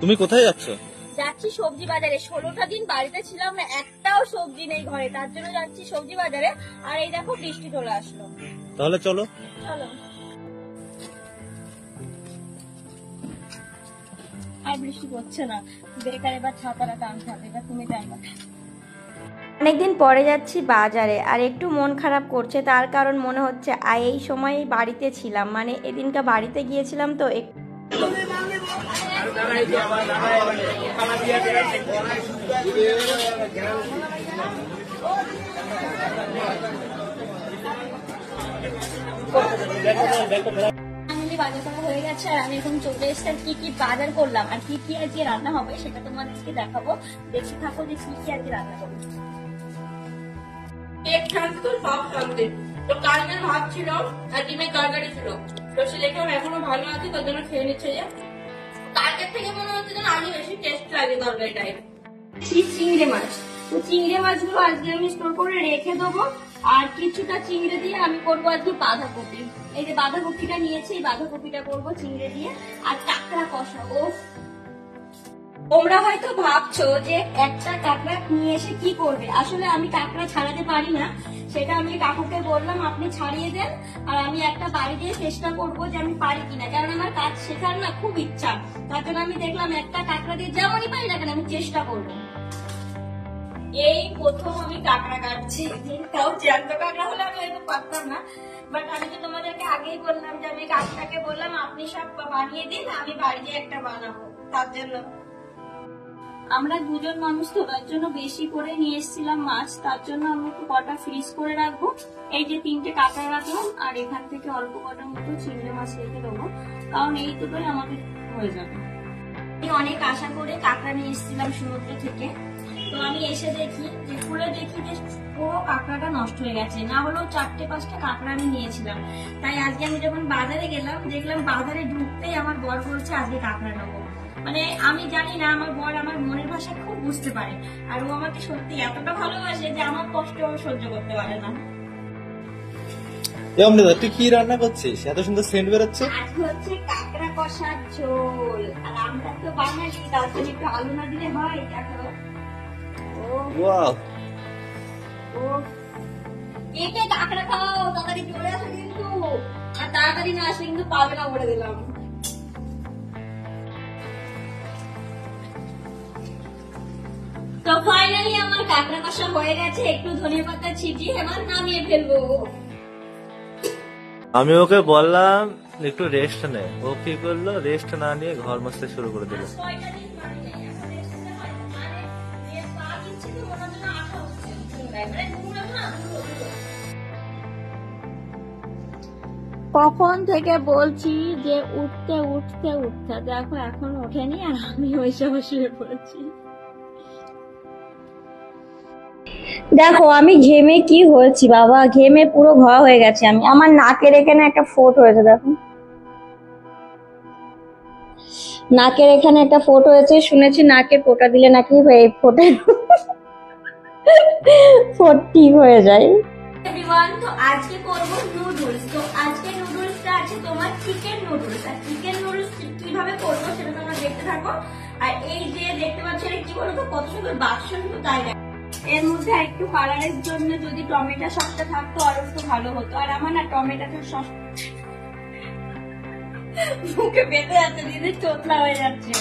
তুমি কোথায় যাচ্ছ? যাচ্ছি সবজি বাজারে। 16টা দিন বাড়িতে ছিলাম, একটাও সবজি নেই ঘরে, তার জন্য যাচ্ছি সবজি বাজারে। আর এই দেখো বৃষ্টি চলে আসলো। তাহলে চলো। চলো। আর বৃষ্টি পড়ছে না, বেকার এবার ছাতাটা টানতে হবে। এবার তুমি টানবা। অনেকদিন পরে যাচ্ছি বাজারে, আর একটু মন খারাপ করছে, তার কারণ মনে হচ্ছে এই সময় বাড়িতে ছিলাম, মানে এদিনকা বাড়িতে গিয়েছিলাম তো বাজার করা হয়ে গেছে, আর আমি এখন চলে এসেছি। আর কি কি বাজার করলাম আর কি কি আজকে রান্না হবে সেটা তোমাদেরকে দেখাবো। দেখতে থাকো যে কি কি আজকে রান্না করবো। তো সব কমপ্লিট। তো কালকের ভাত ছিল আর ডিমের তরকারি ছিল, তো সেটাকে এখনো ভালো আছে, তার জন্য খেয়ে নিচ্ছে। যে কালকের থেকে মনে হচ্ছে যেন আজকে বেশি টেস্ট লাগে তরকারিটাই। চিংড়ি মাছ, তো চিংড়ি মাছগুলো আজকে আমি স্টোর করে রেখে দেবো। আর কিছুটা চিংড়ি দিয়ে আমি করবো আজকে বাঁধাকপি। এই যে বাঁধাকপিটা নিয়েছি, এই বাঁধাকপিটা করবো চিংড়ি দিয়ে। আর কাঁকড়া কষা। ও, তোমরা হয়তো ভাবছো যে একটা কাঁকড়া নিয়ে এসে কি করবে, আসলে আমি কাঁকড়া ছাড়াতে পারি না। সেটা আমি কাকুকে বললাম আপনি ছাড়িয়ে দেন, আর আমি একটা বাড়ি দিয়ে চেষ্টা করবো যে আমি পারি কিনা, কারণ আমার কাজ শেখার না খুব ইচ্ছা। তার জন্য আমি দেখলাম একটা কাঁকড়া দিয়ে যেমনই পারি না কেন আমি চেষ্টা করবো। এই প্রথম আমি কাঁকড়া কাটছি, তাও জ্যান্ত কাঁকড়া হলে আমি হয়তো পারতাম না। বাট আমি তো তোমাদেরকে আগেই বললাম যে আমি কাকুটাকে বললাম আপনি সব বানিয়ে দিন, আমি বাড়িতে একটা বানাবো। তার জন্য আমরা দুজন মানুষ তো, তার জন্য বেশি করে নিয়ে এসেছিলাম মাছ, তার জন্য আমি একটু কটা ফ্রিজ করে রাখবো। এই যে 3টে কাঁকড়া রাখলাম, আর এখান থেকে অল্প কটার মতো চিংড়ি মাছ রেখে দেবো, কারণ এই দুটোই আমাদের হয়ে যাবে। অনেক আশা করে কাঁকড়া নিয়ে এসেছিলাম সমুদ্র থেকে, তো আমি এসে দেখি যে খুলে দেখি যে পুরো কাঁকড়াটা নষ্ট হয়ে গেছে। না হলেও 4-5টা কাঁকড়া আমি নিয়েছিলাম। তাই আজকে আমি যখন বাজারে গেলাম, দেখলাম বাজারে ঢুকতেই আমার বর বলছে আজকে কাঁকড়া নেবো। মানে আমি জানি না, আমার বর আমার মনের ভাষা খুব বুঝতে পারে, আর ও আমাকে সত্যি এতটা ভালোবাসে যে আমার কষ্ট সহ্য করতে পারে না। তুই কি রান্না করছিস? এত সুন্দর সেন্ট বেরোচ্ছে। আজকে হচ্ছে কাঁকড়া কষার ঝোল, আর আমরা তো বাঙালি, তার জন্য একটু আলু না দিলে হয়। দেখো, কে কাঁকড়া খাও, তাড়াতাড়ি চলে আসো কিন্তু, আর তাড়াতাড়ি না আসলে কিন্তু পাবে না বলে দিলাম। তো ফাইনালি আমার কাঁকড়া কষা হয়ে গেছে, একটু ধনেপাতা ছিটিয়ে এবার নামিয়ে ফেলবো। আমি ওকে বললাম একটু রেস্ট নে, ও কি করলো, রেস্ট না নিয়ে ঘর মুছতে শুরু করে দিল। কখন থেকে বলছি যে উঠতে উঠতে উঠতে, দেখো এখন ওঠেনি, আর আমি ওইসব শুয়ে পড়েছি। দেখো আমি ঘেমে কি হয়েছি বাবা, ঘেমে পুরো ঘা হয়ে গেছে। আমি আমার নাকের এখানে একটা ফোঁট হয়েছে, দেখো নাকের এখানে একটা ফোঁট হয়েছে। শুনেছি নাকে ফোঁটা দিলে নাকি ফোঁটে ফোঁট ঠিক হয়ে যায়। এভরিওয়ান, তো আজকে করবো নুডলস। তো আজকে নুডলসটা আছে তোমার চিকেন নুডলস, আর চিকেন নুডলস কিভাবে করবো সেটা তোমরা দেখতে থাকো। আর এই যে দেখতে পাচ্ছ কি বলতো, কত সুন্দর বাক্স, শুধু তাই না, এর মধ্যে একটু কালারের জন্য যদি টমেটো সসটা থাকতো আরো একটু ভালো হতো। আর আমার না টমেটোটা সস মুখে বেঁধে যাচ্ছে, দিদি চোতলা হয়ে যাচ্ছে।